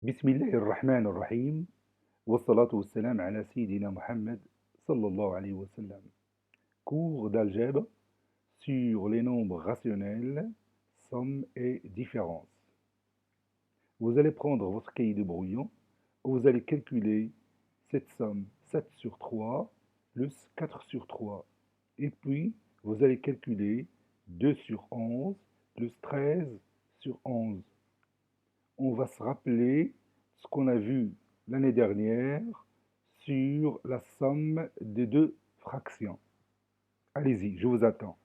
بسم الله الرحمن الرحيم والصلاة والسلام على سيدنا Mohammed sallallahu alayhi wa sallam. Cours d'algèbre sur les nombres rationnels, sommes et différences. Vous allez prendre votre cahier de brouillon où vous allez calculer cette somme 7 sur 3 plus 4 sur 3. Et puis, vous allez calculer 2 sur 11 plus 13 sur 11. On va se rappeler ce qu'on a vu l'année dernière sur la somme des deux fractions. Allez-y, je vous attends.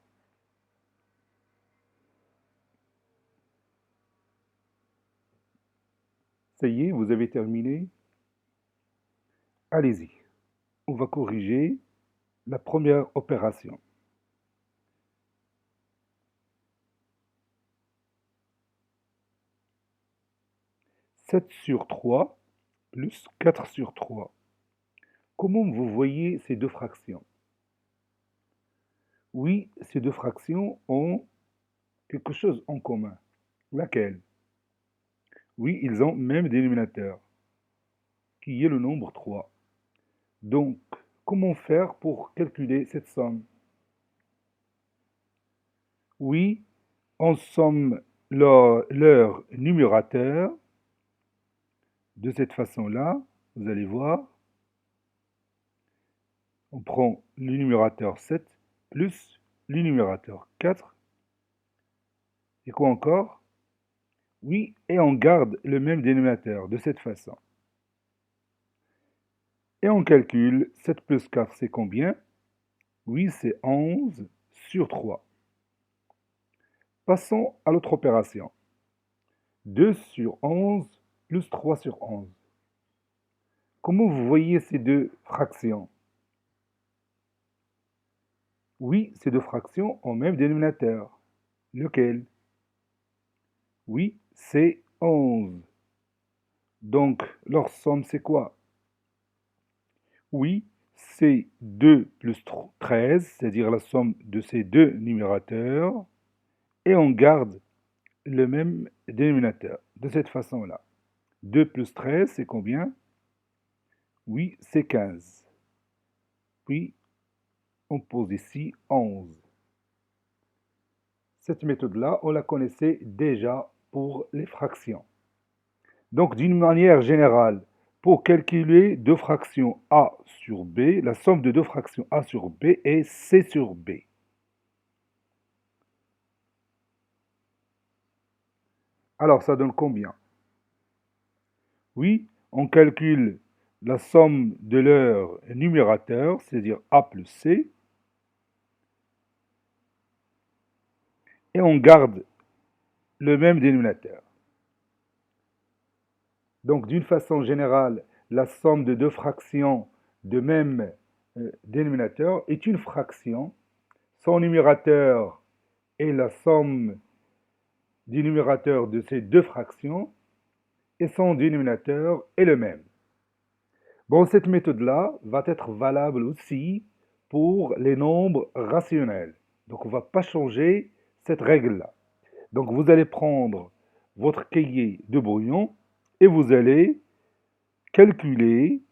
Ça y est, vous avez terminé? Allez-y. On va corriger la première opération. « 7 sur 3 plus 4 sur 3. » Comment vous voyez ces deux fractions? Oui, ces deux fractions ont quelque chose en commun. Laquelle? Oui, ils ont même dénominateur, qui est le nombre 3. Donc, comment faire pour calculer cette somme? Oui, on somme leur numérateur de cette façon-là. Vous allez voir. On prend le numérateur 7 plus le numérateur 4. Et quoi encore? Oui, et on garde le même dénominateur de cette façon. Et on calcule 7 plus 4, c'est combien? Oui, c'est 11 sur 3. Passons à l'autre opération. 2 sur 11 plus 3 sur 11. Comment vous voyez ces deux fractions? Oui, ces deux fractions ont même dénominateur. Lequel? Oui, c'est 11. Donc, leur somme, c'est quoi? Oui, c'est 2 plus 13, c'est-à-dire la somme de ces deux numérateurs, et on garde le même dénominateur, de cette façon-là. 2 plus 13, c'est combien? Oui, c'est 15. Puis, on pose ici 11. Cette méthode-là, on la connaissait déjà pour les fractions. Donc, d'une manière générale, pour calculer deux fractions a sur b, la somme de deux fractions a sur b est c sur b. Alors, ça donne combien? Oui, on calcule la somme de leurs numérateurs, c'est-à-dire a plus c, et on garde le même dénominateur. Donc, d'une façon générale, la somme de deux fractions de même dénominateur est une fraction. Son numérateur est la somme du numérateur de ces deux fractions et son dénominateur est le même. Bon, cette méthode-là va être valable aussi pour les nombres rationnels. Donc, on ne va pas changer cette règle-là. Donc, vous allez prendre votre cahier de brouillon et vous allez calculer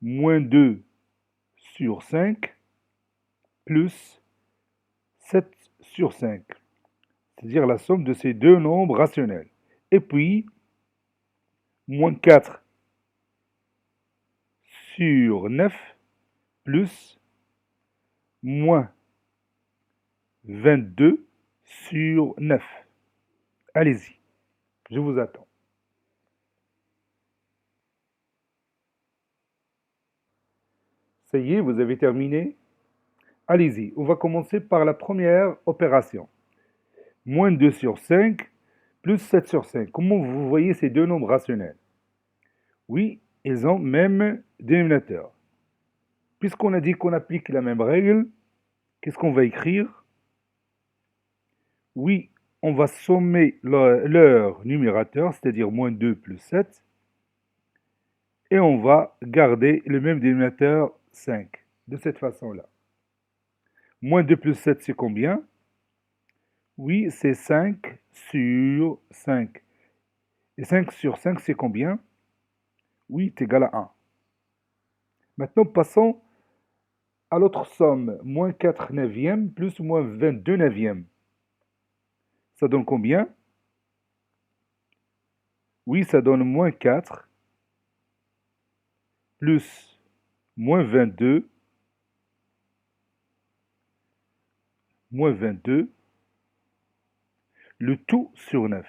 moins 2 sur 5 plus 7 sur 5, c'est-à-dire la somme de ces deux nombres rationnels. Et puis, moins 4 sur 9 plus moins 22 sur 9. Allez-y, je vous attends. Ça y est, vous avez terminé? Allez-y, on va commencer par la première opération. Moins 2 sur 5 plus 7 sur 5. Comment vous voyez ces deux nombres rationnels? Oui, ils ont même dénominateur. Puisqu'on a dit qu'on applique la même règle, qu'est-ce qu'on va écrire? Oui, on va sommer leur numérateur, c'est-à-dire moins 2 plus 7, et on va garder le même dénominateur 5, de cette façon-là. Moins 2 plus 7, c'est combien? Oui, c'est 5 sur 5. Et 5 sur 5, c'est combien? 8 égale à 1. Maintenant, passons à l'autre somme. Moins 4 neuvièmes plus moins 22 neuvièmes. Ça donne combien? Oui, ça donne moins 4 plus moins 22 moins 22, le tout sur 9.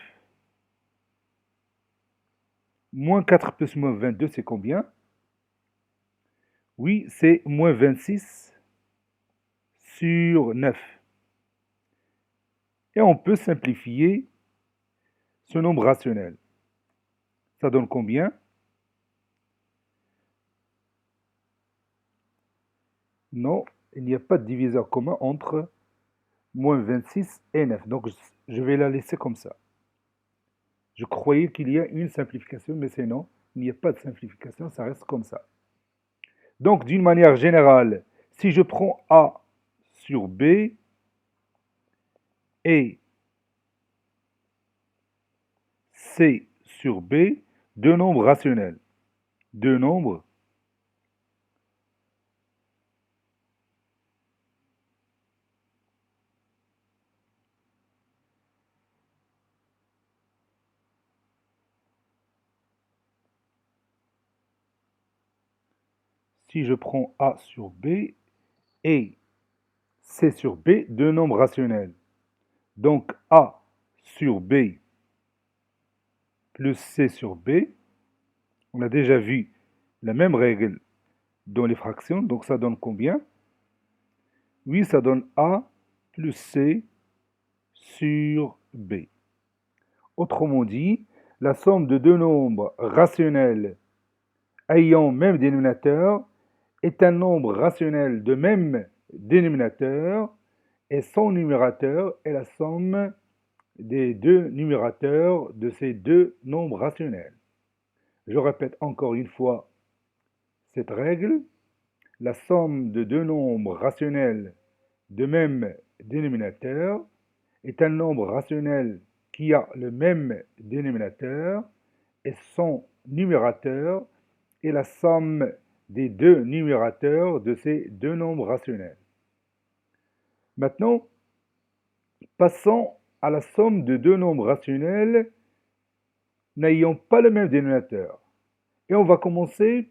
Moins 4 plus moins 22, c'est combien? Oui, c'est moins 26 sur 9. Et on peut simplifier ce nombre rationnel. Ça donne combien? Non, il n'y a pas de diviseur commun entre moins 26 et 9. Donc, je vais la laisser comme ça. Je croyais qu'il y a une simplification, mais c'est non. Il n'y a pas de simplification, ça reste comme ça. Donc, d'une manière générale, si je prends A sur B et C sur B, deux nombres rationnels. Deux nombres. Si je prends A sur B et C sur B, deux nombres rationnels. Donc A sur B plus C sur B, on a déjà vu la même règle dans les fractions, donc ça donne combien? Oui, ça donne A plus C sur B. Autrement dit, la somme de deux nombres rationnels ayant même dénominateur est un nombre rationnel de même dénominateur et son numérateur est la somme des deux numérateurs de ces deux nombres rationnels. Je répète encore une fois cette règle. La somme de deux nombres rationnels de même dénominateur est un nombre rationnel qui a le même dénominateur et son numérateur est la somme des deux numérateurs de ces deux nombres rationnels. Maintenant, passons à la somme de deux nombres rationnels n'ayant pas le même dénominateur. Et on va commencer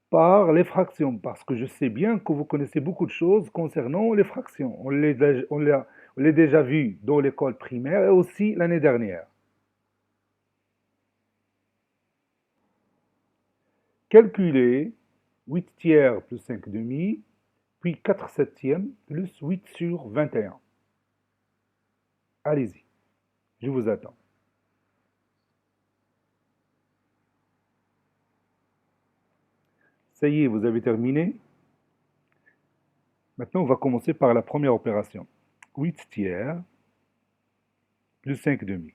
par les fractions, parce que je sais bien que vous connaissez beaucoup de choses concernant les fractions. On l'a déjà vu dans l'école primaire et aussi l'année dernière. Calculez 8 tiers plus 5 demi, puis 4 septièmes plus 8 sur 21. Allez-y, je vous attends. Ça y est, vous avez terminé. Maintenant, on va commencer par la première opération. 8 tiers plus 5 demi.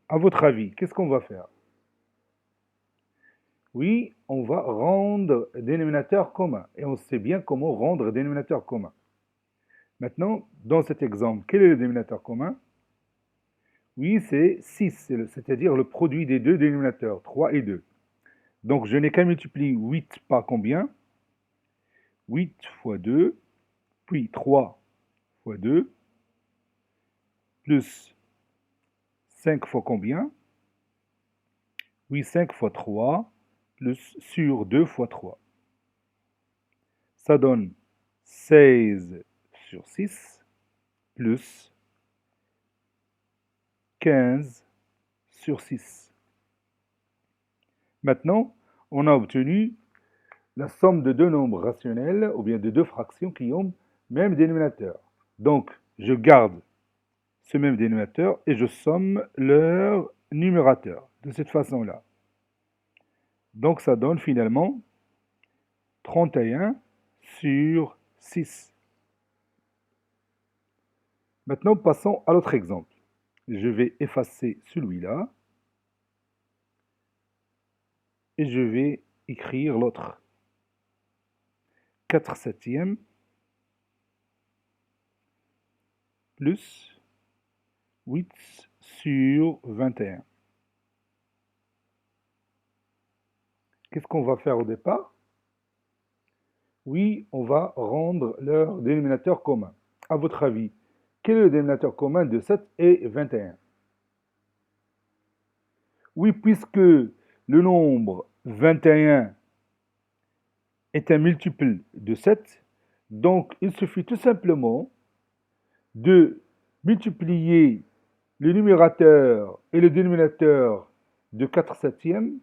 À votre avis, qu'est-ce qu'on va faire? Oui, on va rendre dénominateur commun. Et on sait bien comment rendre dénominateur commun. Maintenant, dans cet exemple, quel est le dénominateur commun? Oui, c'est 6, c'est-à-dire le produit des deux dénominateurs, 3 et 2. Donc, je n'ai qu'à multiplier 8 par combien? 8 fois 2, puis 3 fois 2, plus 5 fois combien? Oui, 5 fois 3, plus sur 2 fois 3. Ça donne 16 sur 6, plus 15 sur 6. Maintenant, on a obtenu la somme de deux nombres rationnels, ou bien de deux fractions qui ont même dénominateur. Donc, je garde ce même dénominateur et je somme leur numérateur de cette façon-là. Donc, ça donne finalement 31 sur 6. Maintenant, passons à l'autre exemple. Je vais effacer celui-là et je vais écrire l'autre. 4 septièmes plus 8 sur 21. Qu'est-ce qu'on va faire au départ? Oui, on va rendre leur dénominateur commun. À votre avis, quel est le dénominateur commun de 7 et 21? Oui, puisque le nombre 21 est un multiple de 7, donc il suffit tout simplement de multiplier le numérateur et le dénominateur de 4 septièmes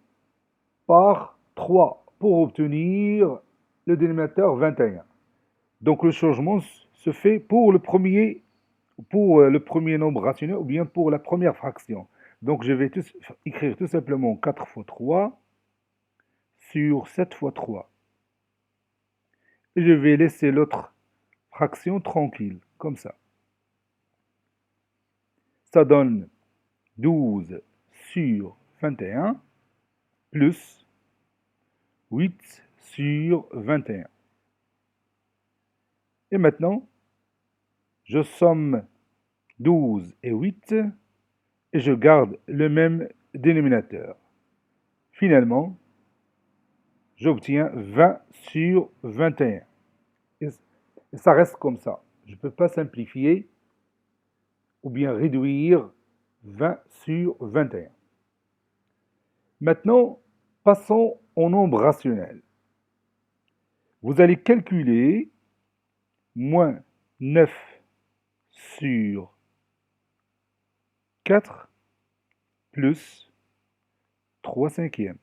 par 3 pour obtenir le dénominateur 21. Donc le changement se fait pour le premier nombre rationnel ou bien pour la première fraction. Donc je vais écrire tout simplement 4 fois 3 sur 7 fois 3. Et je vais laisser l'autre fraction tranquille, comme ça. Ça donne 12 sur 21 plus 8 sur 21. Et maintenant, je somme 12 et 8 et je garde le même dénominateur. Finalement, j'obtiens 20 sur 21. Et ça reste comme ça. Je ne peux pas simplifier ou bien réduire 20 sur 21. Maintenant, passons au nombre rationnel. Vous allez calculer moins 9 sur 4 plus 3 cinquièmes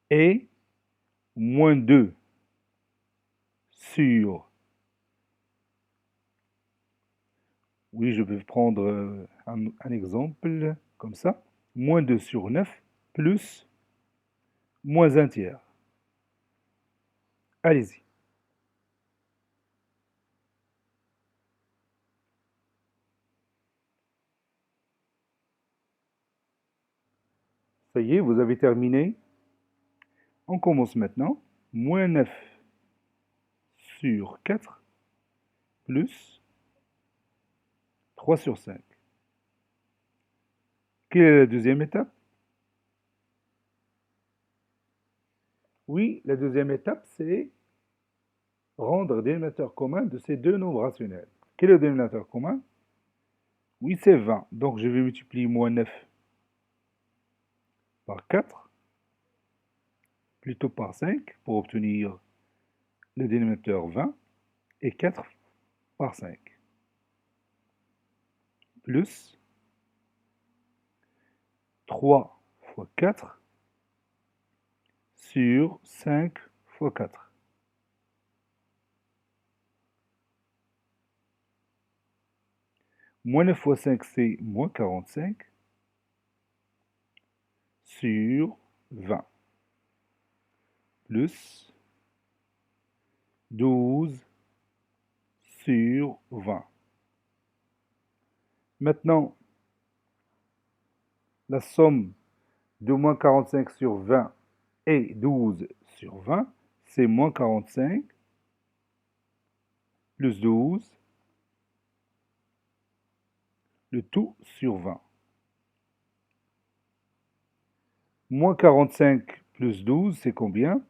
et moins 2 sur... Oui, je vais prendre un exemple comme ça. Moins 2 sur 9 plus moins un tiers. Allez-y. Ça y est, vous avez terminé. On commence maintenant. Moins 9 sur 4 plus 3 sur 5. Quelle est la deuxième étape? Oui, la deuxième étape, c'est rendre le dénominateur commun de ces deux nombres rationnels. Quel est le dénominateur commun? Oui, c'est 20. Donc, je vais multiplier moins 9 par 4, plutôt par 5, pour obtenir le dénominateur 20, et 4 par 5, plus 3 fois 4 sur 5 fois 4. Moins 9 fois 5, c'est moins 45 sur 20, plus 12 sur 20. Maintenant, la somme de moins 45 sur 20 et 12 sur 20, c'est moins 45 plus 12, le tout sur 20. Moins 45 plus 12, c'est combien?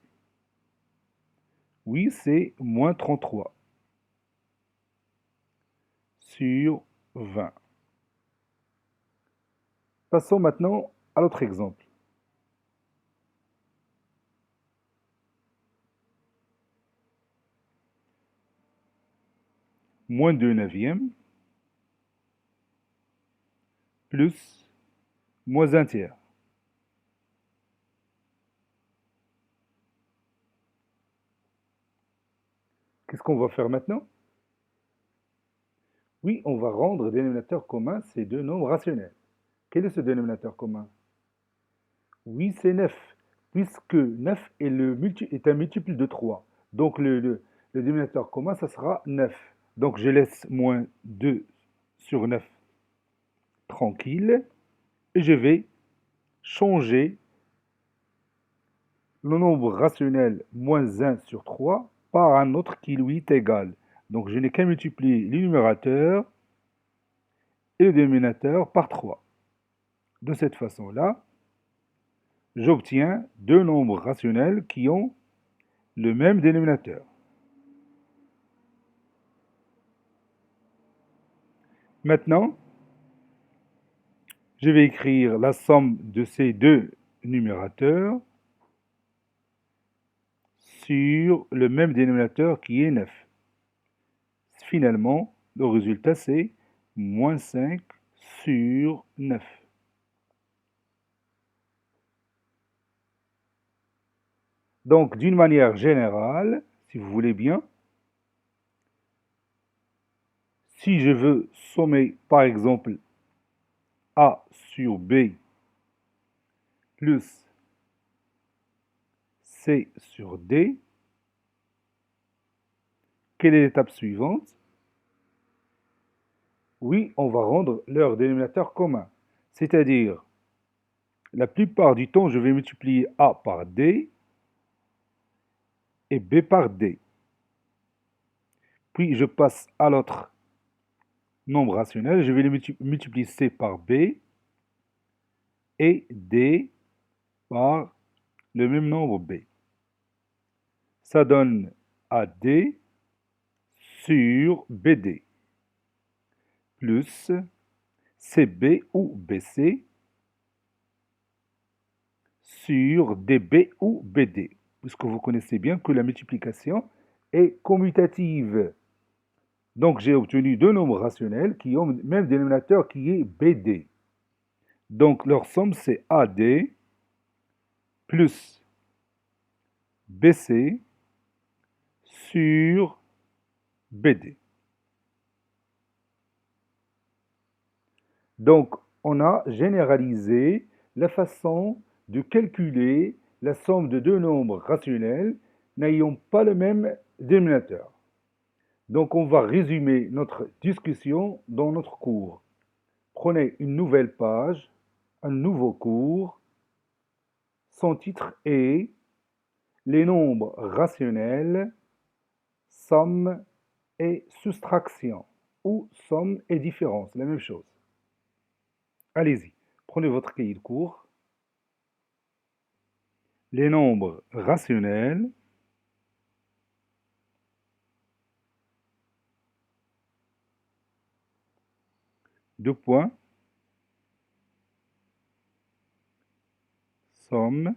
Oui, c'est moins 33 sur 20. Passons maintenant à l'autre exemple. Moins 2 neuvièmes plus moins un tiers. Qu'est-ce qu'on va faire maintenant? Oui, on va rendre dénominateur commun ces deux nombres rationnels. Quel est ce dénominateur commun? Oui, c'est 9, puisque 9 est un multiple de 3. Donc le dénominateur commun, ça sera 9. Donc je laisse moins 2 sur 9 tranquille, et je vais changer le nombre rationnel moins 1 sur 3 par un autre qui lui est égal. Donc je n'ai qu'à multiplier les numérateurs et le dénominateur par 3. De cette façon-là, j'obtiens deux nombres rationnels qui ont le même dénominateur. Maintenant, je vais écrire la somme de ces deux numérateurs sur le même dénominateur qui est 9. Finalement, le résultat c'est moins 5 sur 9. Donc, d'une manière générale, si vous voulez bien, si je veux sommer, par exemple, A sur B plus C sur D, quelle est l'étape suivante? Oui, on va rendre leur dénominateur commun. C'est-à-dire, la plupart du temps, je vais multiplier A par D et B par D. Puis, je passe à l'autre nombre rationnel. Je vais le multiplier C par B et D par le même nombre B. Ça donne AD sur BD plus CB ou BC sur DB ou BD, puisque vous connaissez bien que la multiplication est commutative. Donc j'ai obtenu deux nombres rationnels qui ont le même dénominateur qui est BD. Donc leur somme c'est AD plus BC sur BD. Donc on a généralisé la façon de calculer la somme de deux nombres rationnels n'ayant pas le même dénominateur. Donc on va résumer notre discussion dans notre cours. Prenez une nouvelle page, un nouveau cours. Son titre est les nombres rationnels, somme et soustraction, ou somme et différence, la même chose. Allez-y, prenez votre cahier de cours. Les nombres rationnels, deux points, somme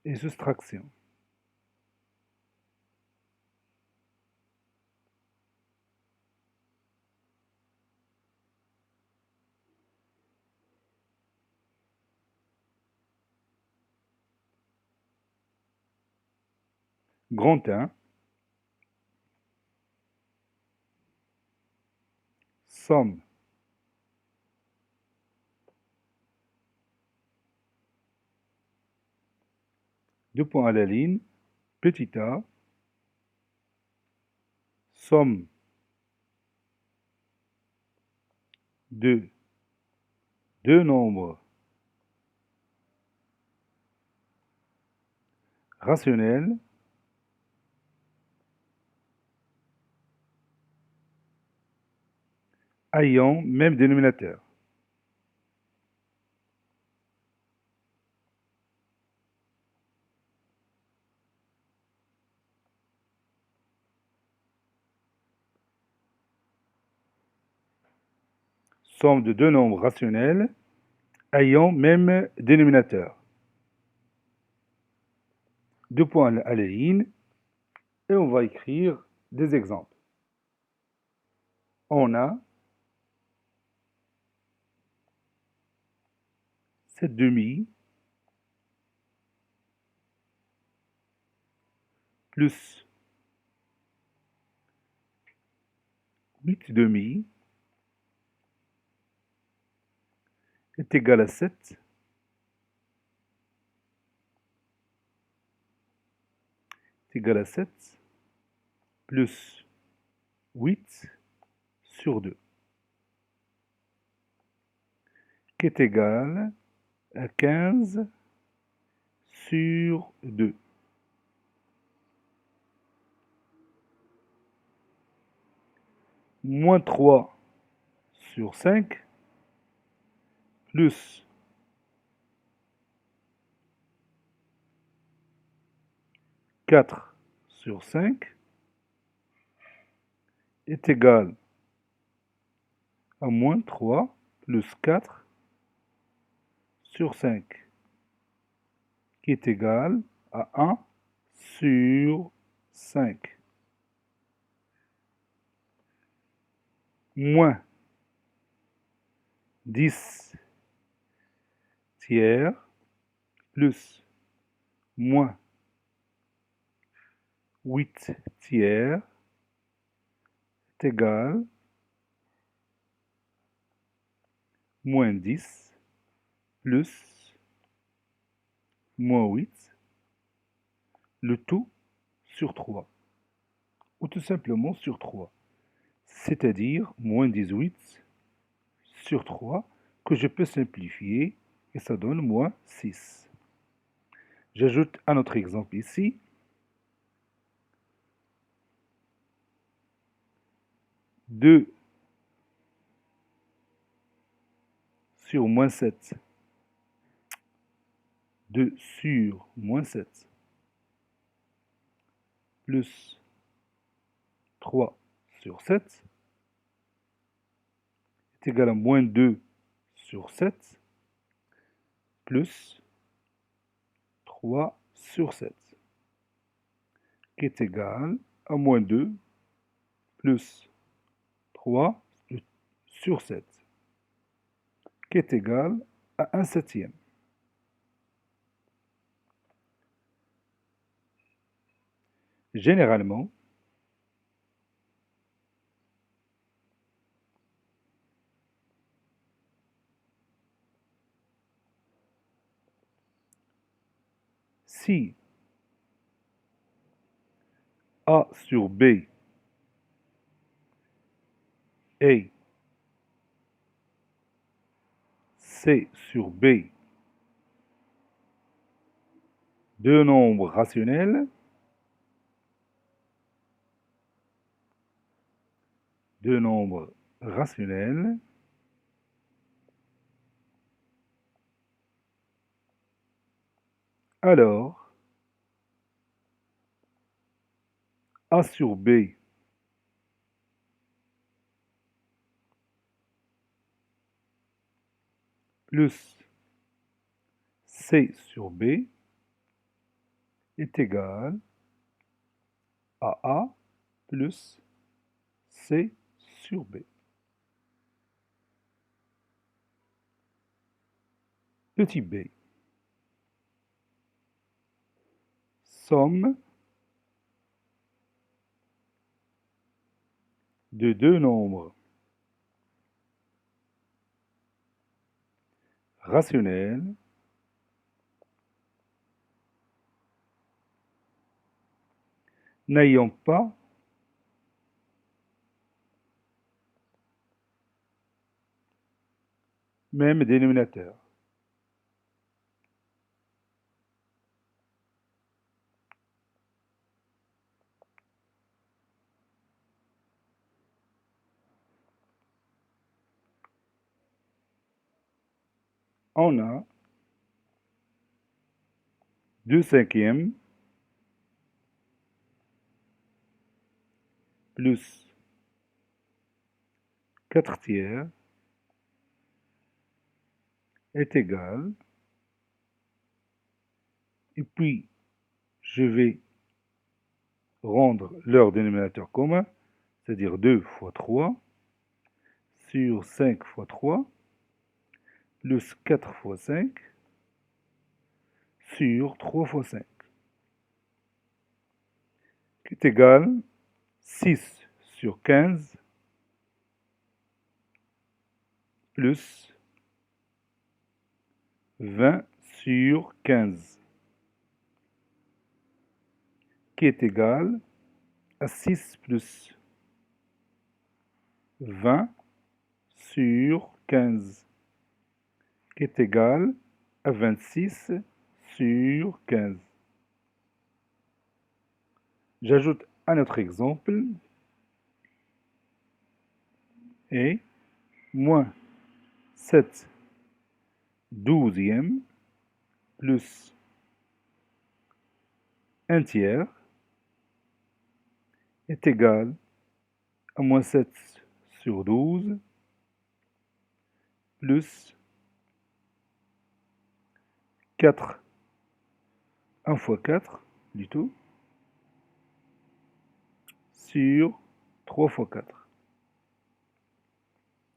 et soustraction. Grand 1, somme. Deux points à la ligne, petit a, somme de deux nombres rationnels ayant même dénominateur. Somme de deux nombres rationnels ayant même dénominateur. Deux points à la ligne et on va écrire des exemples. On a 7 demi plus 8 demi est égal à 7 plus 8 sur 2 qui est égal à 15 sur 2. moins 3 sur 5 plus 4 sur 5 est égal à moins 3 plus 4 sur 5, qui est égal à 1 sur 5. Moins 10 tiers plus moins 8 tiers est égal moins 10 plus moins 8, le tout sur 3, ou tout simplement sur 3, c'est-à-dire moins 18 sur 3, que je peux simplifier, et ça donne moins 6. J'ajoute un autre exemple ici. 2 sur moins 7. 2 sur moins 7 plus 3 sur 7 est égal à moins 2 sur 7 plus 3 sur 7, qui est égal à moins 2 plus 3 sur 7, qui est égal à 1 septième. Généralement, si A sur B et C sur B deux nombres rationnels, alors A sur B plus C sur B est égal à A plus C sur B. Petit b, somme de deux nombres rationnels n'ayant pas même dénominateur. On a 2 cinquièmes plus 4 tiers est égal, et puis je vais rendre leur dénominateur commun, c'est-à-dire 2 fois 3 sur 5 fois 3 plus 4 fois 5 sur 3 fois 5, qui est égal 6 sur 15 plus 20 sur 15, qui est égal à 6 plus 20 sur 15, qui est égal à 26 sur 15. J'ajoute un autre exemple. et moins 7 douzièmes plus 1 tiers est égal à moins 7 sur 12 plus 4, 1 fois 4 du tout, sur 3 fois 4,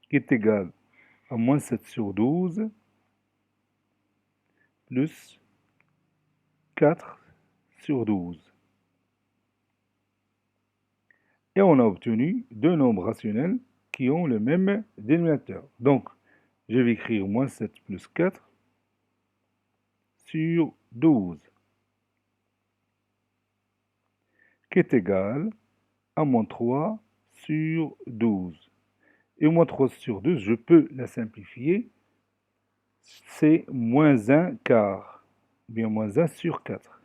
qui est égal à moins 7 sur 12 plus 4 sur 12. Et on a obtenu deux nombres rationnels qui ont le même dénominateur. Donc, je vais écrire moins 7 plus 4 sur 12, qui est égal à moins 3 sur 12. Et moins 3 sur 12, je peux la simplifier, c'est moins 1 quart, bien moins 1 sur 4.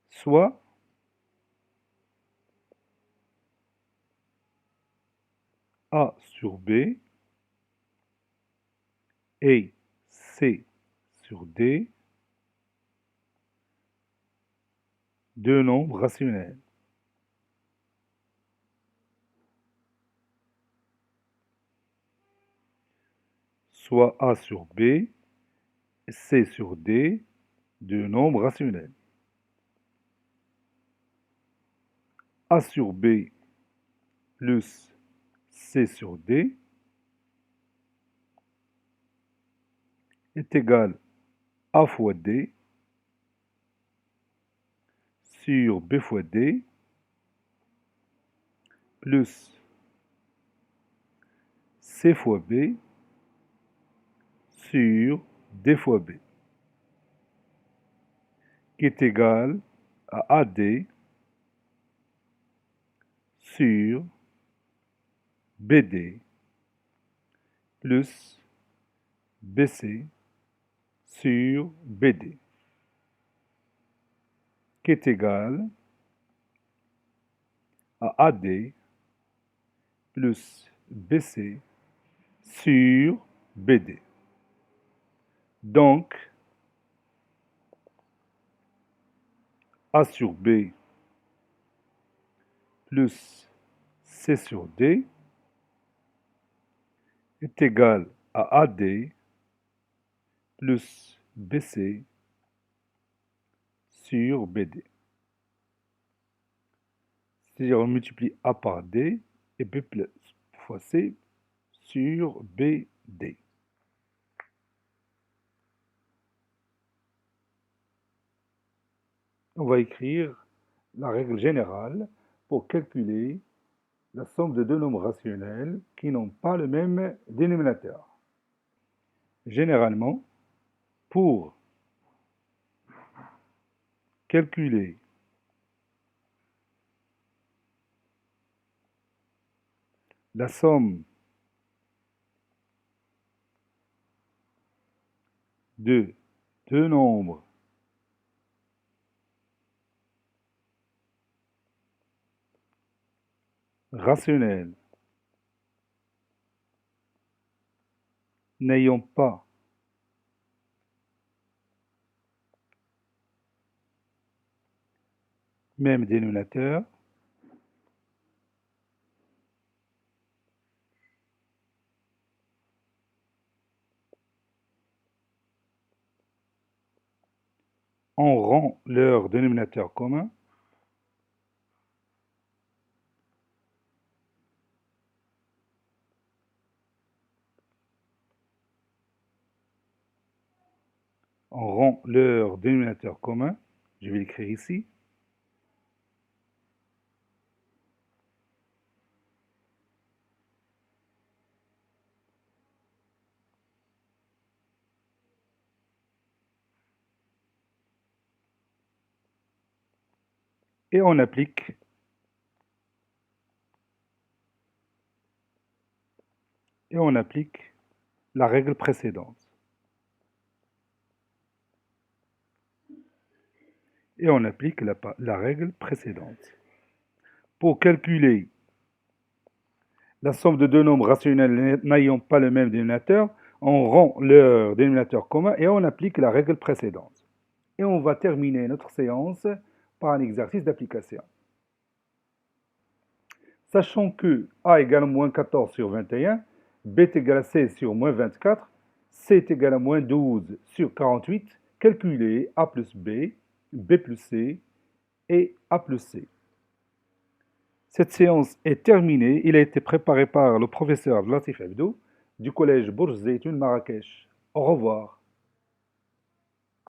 Soit A sur B et C sur D, deux nombres rationnels. Soit A sur B et C sur D, deux nombres rationnels. A sur B plus C sur D est égal à A fois D sur B fois D plus C fois B sur D fois B, qui est égal à AD sur BD plus BC sur BD, qui est égal à AD plus BC sur BD. Donc, A sur B plus C sur D est égal à AD plus BC sur BD. C'est-à-dire on multiplie A par D et B plus fois C sur BD. On va écrire la règle générale pour calculer la somme de deux nombres rationnels qui n'ont pas le même dénominateur. Généralement, pour calculer la somme de deux nombres rationnels n'ayant pas même dénominateur, on rend leur dénominateur commun je vais l'écrire ici, et on applique la règle précédente. et on applique la règle précédente. Pour calculer la somme de deux nombres rationnels n'ayant pas le même dénominateur, on rend leur dénominateur commun et on applique la règle précédente. Et on va terminer notre séance par un exercice d'application. Sachant que A égale moins 14 sur 21, B est égal à 16 sur moins 24, C est égal à moins 12 sur 48, calculez A plus B, B plus C et A plus C. Cette séance est terminée. Il a été préparé par le professeur Latif Abdou du collège Bourj Zeytoun Marrakech. Au revoir.